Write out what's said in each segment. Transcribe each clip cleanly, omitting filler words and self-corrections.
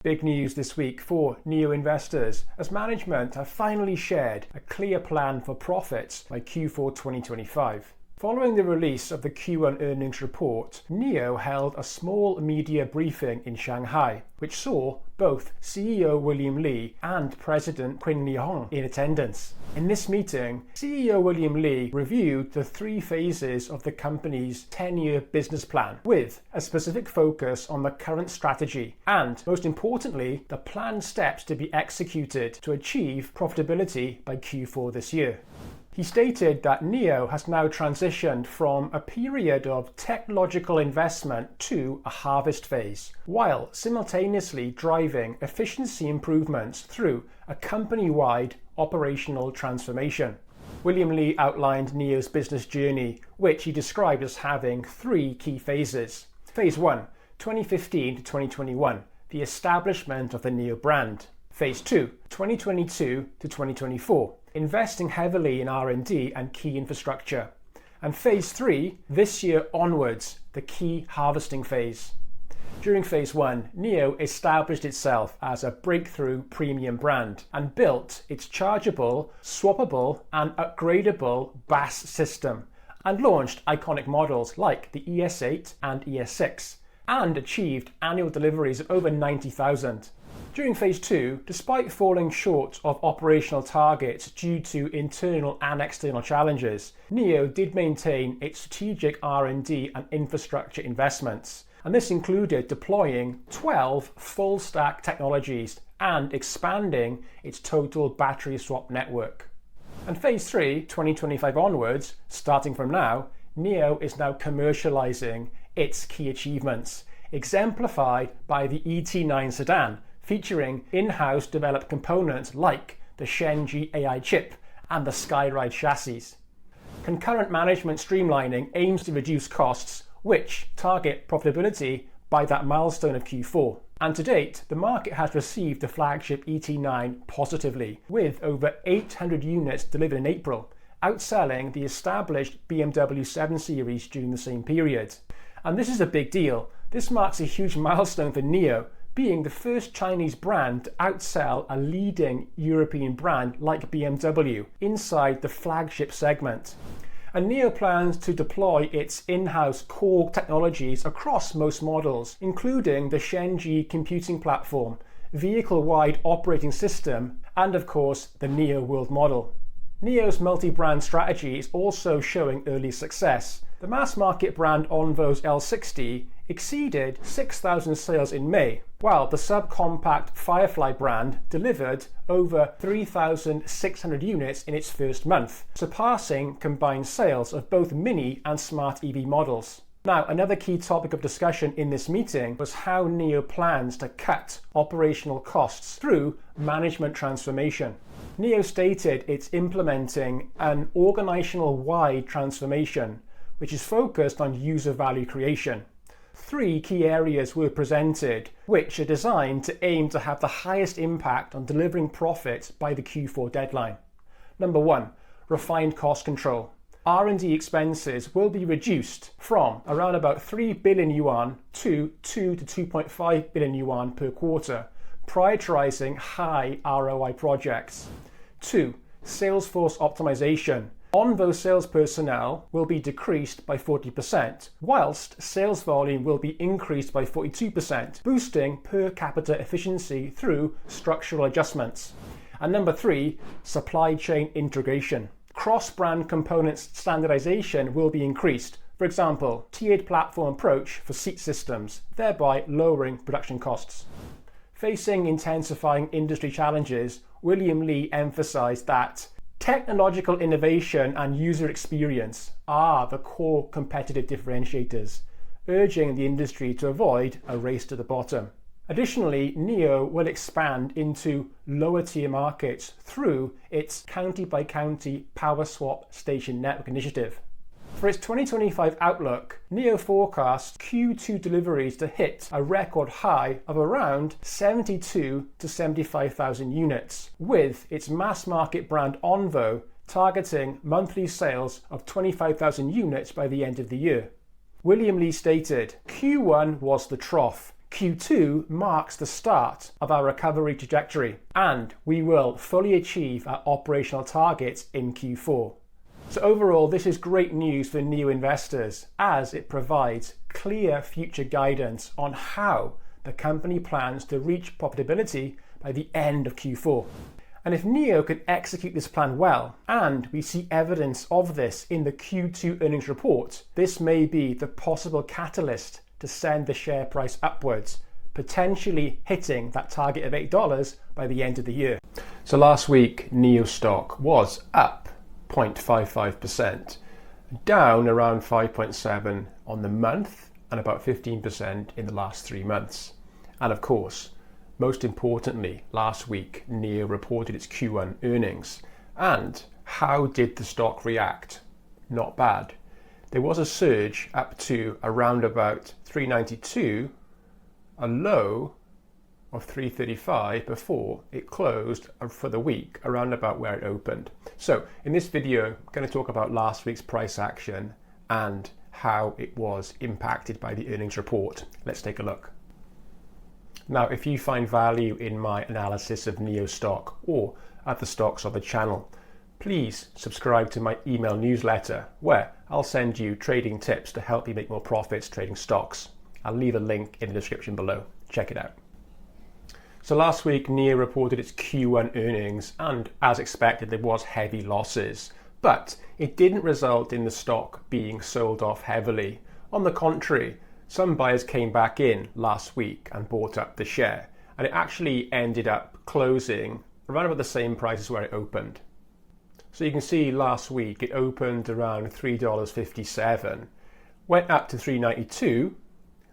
Big news this week for NIO investors, as management have finally shared a clear plan for profits by Q4 2025. Following the release of the Q1 earnings report, NIO held a small media briefing in Shanghai, which saw both CEO William Li and President Qin Li Hong in attendance. In this meeting, CEO William Li reviewed the 3 phases of the company's 10-year business plan, with a specific focus on the current strategy and, most importantly, the planned steps to be executed to achieve profitability by Q4 this year. He stated that NIO has now transitioned from a period of technological investment to a harvest phase, while simultaneously driving efficiency improvements through a company-wide operational transformation. William Li outlined NIO's business journey, which he described as having 3 key phases. Phase 1, 2015 to 2021, the establishment of the NIO brand. Phase 2, 2022 to 2024, investing heavily in R&D and key infrastructure. And Phase 3, this year onwards, the key harvesting phase. During Phase 1, NIO established itself as a breakthrough premium brand and built its chargeable, swappable and upgradable BaaS system, and launched iconic models like the ES8 and ES6, and achieved annual deliveries of over 90,000. During Phase 2, despite falling short of operational targets due to internal and external challenges, NIO did maintain its strategic R&D and infrastructure investments, and this included deploying 12 full-stack technologies and expanding its total battery swap network. And Phase 3, 2025 onwards, starting from now, NIO is now commercializing its key achievements, exemplified by the ET9 sedan, featuring in-house developed components like the Shenji AI chip and the Skyride chassis. Concurrent management streamlining aims to reduce costs, which target profitability by that milestone of Q4. And to date, the market has received the flagship ET9 positively, with over 800 units delivered in April, outselling the established BMW 7 Series during the same period. And this is a big deal. This marks a huge milestone for NIO, being the first Chinese brand to outsell a leading European brand like BMW inside the flagship segment. And NIO plans to deploy its in-house core technologies across most models, including the Shenji computing platform, vehicle-wide operating system, and of course the NIO World model. NIO's multi-brand strategy is also showing early success. The mass market brand Onvo's L60 exceeded 6,000 sales in May, while the subcompact Firefly brand delivered over 3,600 units in its first month, surpassing combined sales of both mini and smart EV models. Now, another key topic of discussion in this meeting was how NIO plans to cut operational costs through management transformation. NIO stated it's implementing an organizational-wide transformation, which is focused on user value creation. 3 key areas were presented, which are designed to aim to have the highest impact on delivering profit by the Q4 deadline. Number 1, refined cost control. R&D expenses will be reduced from around about 3 billion yuan to 2 to 2.5 billion yuan per quarter, prioritizing high ROI projects. 2, sales force optimization. Onvo sales personnel will be decreased by 40%, whilst sales volume will be increased by 42%, boosting per capita efficiency through structural adjustments. And number 3, supply chain integration. Cross-brand components standardization will be increased. For example, tiered platform approach for seat systems, thereby lowering production costs. Facing intensifying industry challenges, William Li emphasized that technological innovation and user experience are the core competitive differentiators, urging the industry to avoid a race to the bottom. Additionally, NIO will expand into lower-tier markets through its county-by-county power swap station network initiative. For its 2025 outlook, NIO forecasts Q2 deliveries to hit a record high of around 72 to 75,000 units, with its mass market brand Onvo targeting monthly sales of 25,000 units by the end of the year. William Li stated, "Q1 was the trough. Q2 marks the start of our recovery trajectory, and we will fully achieve our operational targets in Q4. So overall, this is great news for NIO investors as it provides clear future guidance on how the company plans to reach profitability by the end of Q4. And if NIO can execute this plan well, and we see evidence of this in the Q2 earnings report, this may be the possible catalyst to send the share price upwards, potentially hitting that target of $8 by the end of the year. So last week, NIO stock was up 0.55%, down around 5.7% on the month and about 15% in the last 3 months. And of course, most importantly, last week, NIO reported its Q1 earnings. And how did the stock react? Not bad. There was a surge up to around about 392, a low of 335 before it closed for the week around about where it opened. So in this video, I'm going to talk about last week's price action and how it was impacted by the earnings report. Let's take a look. Now, if you find value in my analysis of NIO stock or other stocks on the channel, please subscribe to my email newsletter where I'll send you trading tips to help you make more profits trading stocks. I'll leave a link in the description below. Check it out. So last week, NIO reported its Q1 earnings, and as expected, there was heavy losses. But it didn't result in the stock being sold off heavily. On the contrary, some buyers came back in last week and bought up the share, and it actually ended up closing around about the same price as where it opened. So you can see last week it opened around $3.57, went up to $3.92,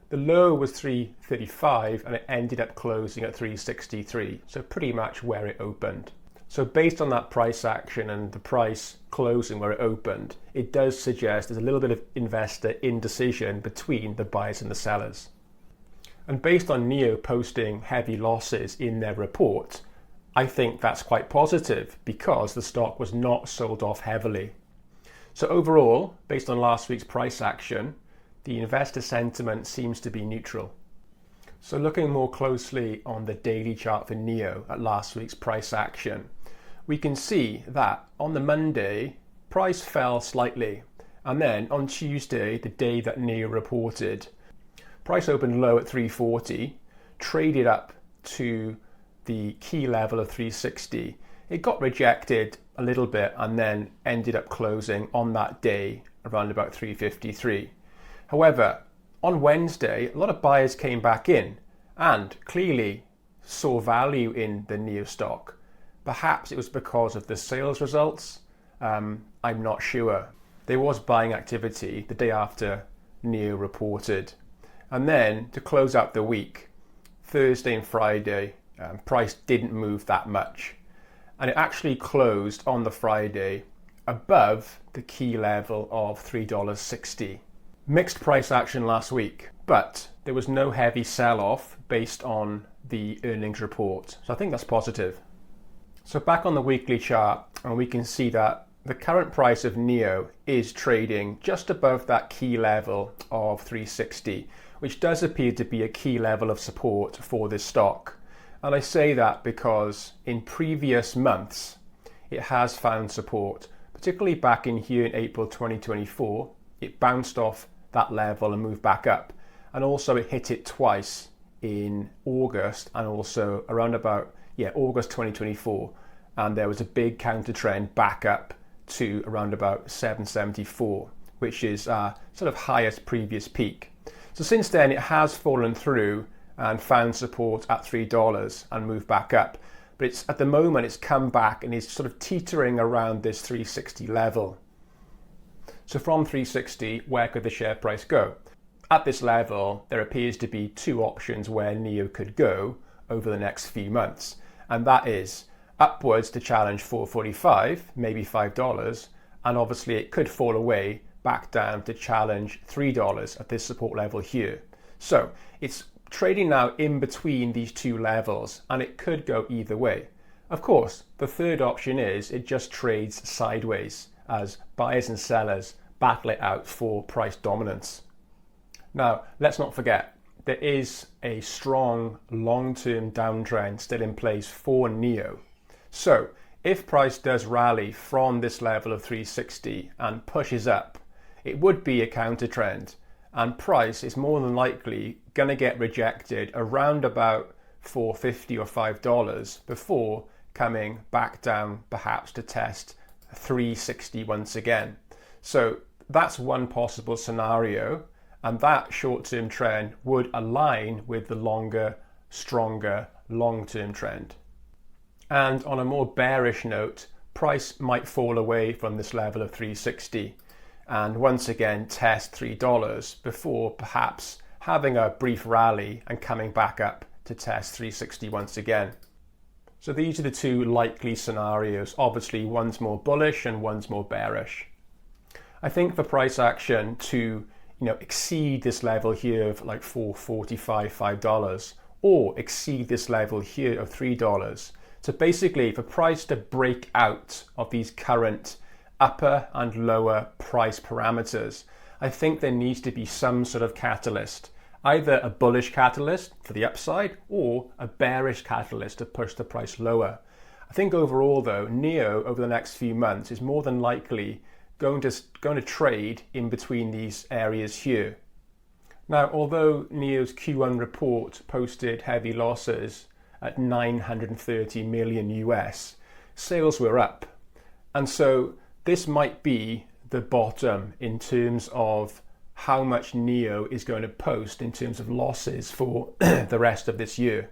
the low was $3.35, and it ended up closing at $3.63, so pretty much where it opened. So based on that price action and the price closing where it opened, it does suggest there's a little bit of investor indecision between the buyers and the sellers. And based on NIO posting heavy losses in their report, I think that's quite positive because the stock was not sold off heavily. So overall, based on last week's price action, the investor sentiment seems to be neutral. So looking more closely on the daily chart for NIO at last week's price action, we can see that on the Monday, price fell slightly. And then on Tuesday, the day that NIO reported, price opened low at 340, traded up to the key level of 360. It got rejected a little bit and then ended up closing on that day around about 353. However, on Wednesday, a lot of buyers came back in and clearly saw value in the NIO stock. Perhaps it was because of the sales results. I'm not sure. There was buying activity the day after NIO reported. And then to close out the week, Thursday and Friday, price didn't move that much. And it actually closed on the Friday above the key level of $3.60. Mixed price action last week, but there was no heavy sell-off based on the earnings report. So I think that's positive. So back on the weekly chart, and we can see that the current price of NIO is trading just above that key level of 360, which does appear to be a key level of support for this stock. And I say that because in previous months, it has found support, particularly back in here in April 2024. It bounced off that level and moved back up. And also it hit it twice in August and also around about, August 2024. And there was a big counter trend back up to around about 774, which is sort of highest previous peak. So since then, it has fallen through and found support at $3 and moved back up. But it's at the moment, it's come back and is sort of teetering around this 360 level. So from 360, where could the share price go? At this level, there appears to be two options where NIO could go over the next few months. And that is upwards to challenge 445, maybe $5. And obviously it could fall away back down to challenge $3 at this support level here. So it's trading now in between these two levels, and it could go either way. Of course, the third option is it just trades sideways as buyers and sellers battle it out for price dominance. Now, let's not forget, there is a strong long-term downtrend still in place for NIO. So if price does rally from this level of 360 and pushes up, it would be a counter trend, and price is more than likely going to get rejected around about $4.50 or $5 before coming back down, perhaps to test 360 once again. So that's one possible scenario, and that short-term trend would align with the longer, stronger, long-term trend. And on a more bearish note, price might fall away from this level of 360 and once again test $3 before perhaps having a brief rally and coming back up to test 360 once again. So these are the two likely scenarios. Obviously, one's more bullish and one's more bearish. I think for price action to exceed this level here of like $4.45, $5, or exceed this level here of $3. So basically, for price to break out of these current upper and lower price parameters, I think there needs to be some sort of catalyst, either a bullish catalyst for the upside or a bearish catalyst to push the price lower. I think overall though, NIO over the next few months is more than likely going to trade in between these areas here. Now, although NIO's Q1 report posted heavy losses at 930 million US, sales were up. And so this might be the bottom in terms of how much NIO is going to post in terms of losses for the rest of this year.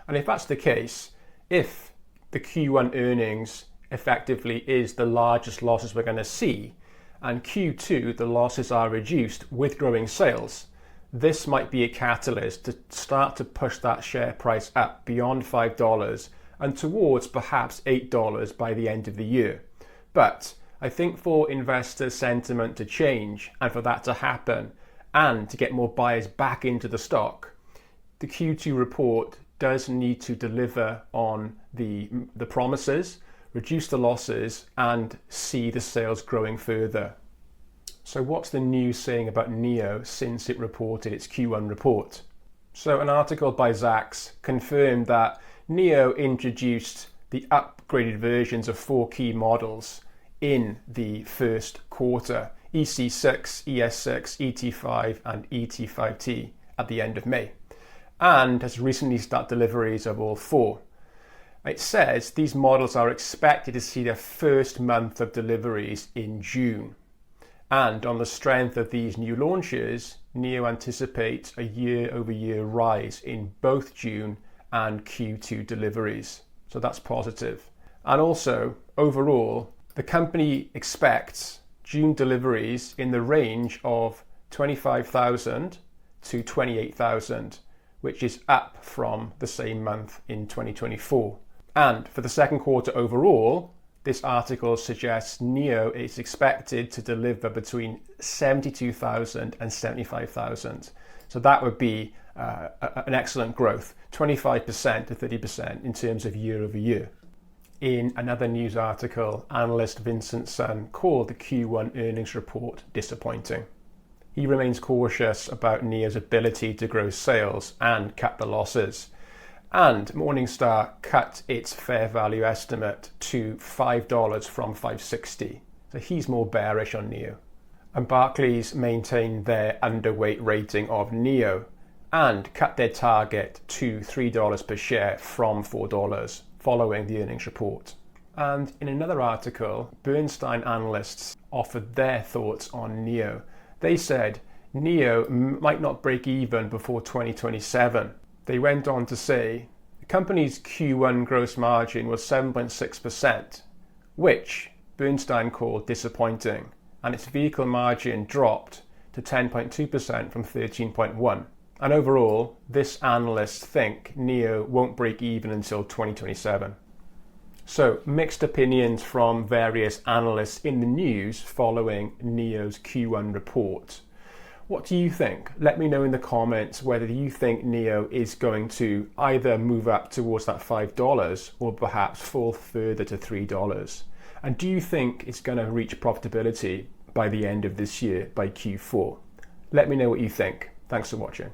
And if that's the case, if the Q1 earnings effectively is the largest losses we're going to see, and Q2 the losses are reduced with growing sales, this might be a catalyst to start to push that share price up beyond $5 and towards perhaps $8 by the end of the year. But I think for investor sentiment to change and for that to happen and to get more buyers back into the stock, the Q2 report does need to deliver on the promises, reduce the losses, and see the sales growing further. So what's the news saying about NIO since it reported its Q1 report? So an article by Zacks confirmed that NIO introduced the upgraded versions of 4 key models in the first quarter, EC6, ES6, ET5 and ET5T at the end of May, and has recently started deliveries of all 4. It says these models are expected to see their first month of deliveries in June. And on the strength of these new launches, NIO anticipates a year-over-year rise in both June and Q2 deliveries. So that's positive. And also, overall, the company expects June deliveries in the range of 25,000 to 28,000, which is up from the same month in 2024. And for the second quarter overall, this article suggests NIO is expected to deliver between 72,000 and 75,000. So that would be an excellent growth, 25% to 30% in terms of year over year. In another news article, analyst Vincent Sun called the Q1 earnings report disappointing. He remains cautious about NIO's ability to grow sales and cut the losses. And Morningstar cut its fair value estimate to $5 from $5.60. So he's more bearish on NIO. And Barclays maintained their underweight rating of NIO and cut their target to $3 per share from $4 following the earnings report. And in another article, Bernstein analysts offered their thoughts on NIO. They said NIO might not break even before 2027. They went on to say the company's Q1 gross margin was 7.6%, which Bernstein called disappointing, and its vehicle margin dropped to 10.2% from 13.1%. And overall, this analysts think NIO won't break even until 2027. So mixed opinions from various analysts in the news following NIO's Q1 report. What do you think? Let me know in the comments whether you think NIO is going to either move up towards that $5 or perhaps fall further to $3. And do you think it's going to reach profitability by the end of this year, by Q4? Let me know what you think. Thanks for watching.